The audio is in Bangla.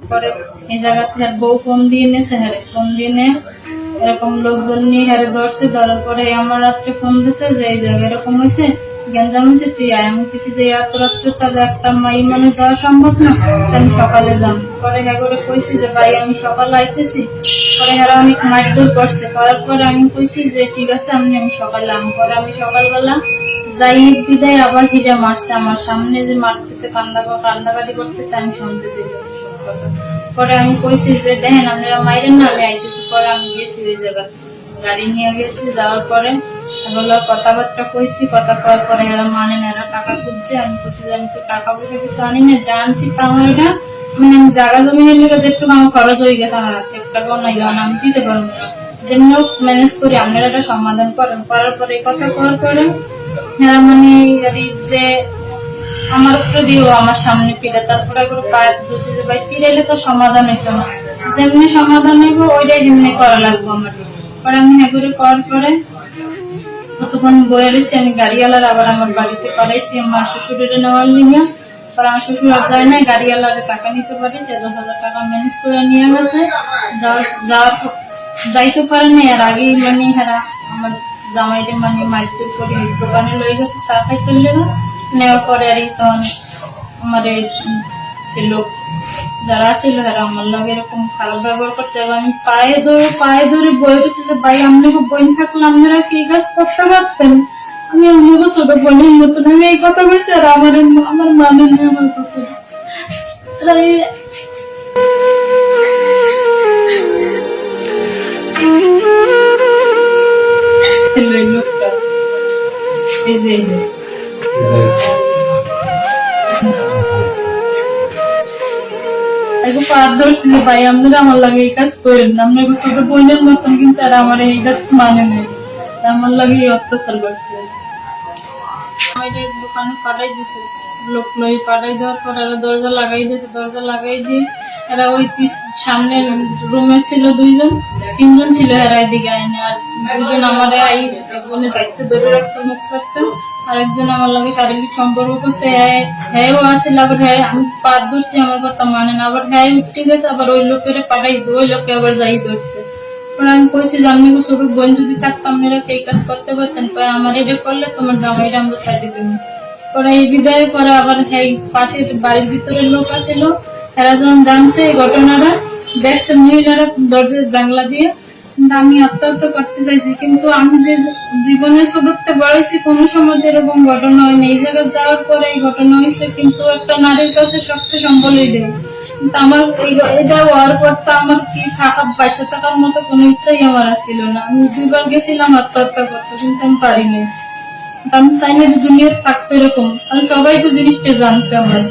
পরে এই জায়গাতে বউ ফোন দিয়ে নেছে, ফোন দিয়ে নে এরকম লোকজন নিয়ে ধরছে। ধরার পরে আমার রাত্রে ফোন দিছে যে এই জায়গায় এরকম হয়েছে, গেঞ্জাম হয়েছে, তুই আয়। আমি কিছু যে এত রাত্রে তাহলে একটা মাই মানুষ যাওয়া সম্ভব না, আমি সকালে যাম। পরে হ্যাঁ করে কইছি যে ভাই আমি সকালে আইতেছি। পরে হ্যাঁ অনেক মারধর করছে, করার পরে আমি কইছি যে ঠিক আছে আমি সকালে আম। পরে আমি সকালবেলা যাই বিদায় আবার হিরে মারছে আমার সামনে, যে মারতেছে কান্দাকাটি করতেছে, আমি শুনতেছি। পরে আমি কইছি যে দেখেন আপনারা মাইরেন না, আমি আইতেছি। পরে আমি গেছি ওই জায়গায়, গাড়ি নিয়ে গেছি। যাওয়ার পরে এগুলো কথাবার্তা কইছি, কথা কওয়ার পরে এরা মানে না, এরা টাকা খুঁজছে। আমি কইছি যে আমি তো টাকা পয়সা কিছু আনি না, যা আনছি তাও এটা মানে আমি জায়গা জমিনের লিগে যেটুকু আমার খরচ হয়ে গেছে, আমার 1 টাকাও নাই, আমি দিতে পারবো না, যেমন ম্যানেজ করি আপনারা এটা সমাধান করেন। করার পরে এই কথা কওয়ার পরে হ্যাঁ মানে যে আমার উপরে দিও আমার সামনে পিড়ে, তারপরে পায়ে বলছে যে ভাই পিড়াইলে তো সমাধান হইতো না, যেমনি সমাধান হইব ওইটাই যেমনি করা লাগবো আমার। পরে আমি হ্যাঁ করার পরে কতক্ষণ বয়ে রয়েছি, আমি গাড়িওয়ালার আবার আমার বাড়িতে পাঠাইছি আমার শ্বশুরের নেওয়ার লিগে। পরে আমার শ্বশুর আর যায় নাই, গাড়িওয়ালার টাকা নিতে পারিছে, 10,000 টাকা ম্যানেজ করে নিয়ে গেছে। যাইতে পারে না, এর আগেই মানে হেরা আমার জামাইরে মানে মাইকের করে দোকানে লয়ে গেছে চা খাইতে লেগে। নেওয়ার পরে আর তখন আমার যে লোক যারা ছিল এরা আমার লগে এরকম খারাপ ব্যবহার করছে। এবং আমি পায়ে ধরে বয়ে গেছি যে ভাই আপনাকে বোন থাকলে আপনারা কি কাজ করতে পারতেন, আমি আপনাকে ছোট বোনের মতন। আমি এই কথা বলছি আর আমার মানে নেই আমার কথা। ভাই আপনারা আমার লাগে এই কাজ করেন না, আপনার ছোট বোনের মতন, কিন্তু আর আমার এই কাজ মানে নেই, আমার লাগে অত্যাচার করছে। দোকানে পাঠাই দিছে, লোক লই পাঠাই দেওয়ার পর এরা দরজা লাগাই দিয়েছে। দরজা লাগাই দিয়ে এরা ওই সামনের রুমে ছিল 3জন ছিল, এরা এদিকে আইনে। আর 2জন আমার যাইতে ধরে রাখছে মুখ সাথে, আর একজন আমার লাগে শারীরিক সম্পর্ক করছে। হ্যাঁ আছে, আবার হ্যাঁ আমি পাত ধরছি, আমার কথা মানে না, আবার হ্যাঁ উঠে গেছে, আবার ওই লোকের পাঠাই ওই লোককে আবার যাই ধরছে। আমি কইছি যে আমি ছোট বোন যদি থাকতাম আপনারা এই কাজ করতে পারতেন, আমার এটা করলে তোমার জামাইটা আমরা সাইডে দেবো। পরে এই বিদায় পরে আবার হ্যাঁ পাশের বাড়ির ভিতরের লোক আছিল, এরা যখন জানছে এই ঘটনাটা, দেখছে মহিলারা দরজার জানলা দিয়ে। কিন্তু আমি আত্মহত্যা করতে চাইছি, কিন্তু আমি যে জীবনে ছোটতে বড়াইছি কোনো সময় এরকম ঘটনা হয়নি। এই জায়গায় যাওয়ার পরে এই ঘটনা হয়েছে, কিন্তু একটা নারীর কাছে সবচেয়ে সম্বলই দেয়। কিন্তু আমার এটা হওয়ার পর তো আমার কি বাচ্চা থাকার মতো কোনো ইচ্ছাই আমার ছিল না। আমি 2বার গেছিলাম আত্মহত্যা করতে, কিন্তু আমি পারিনি। আমি চাই না যে দুনিয়ার থাকতো এরকম, কারণ সবাই তো জিনিসটা জানছে আমার।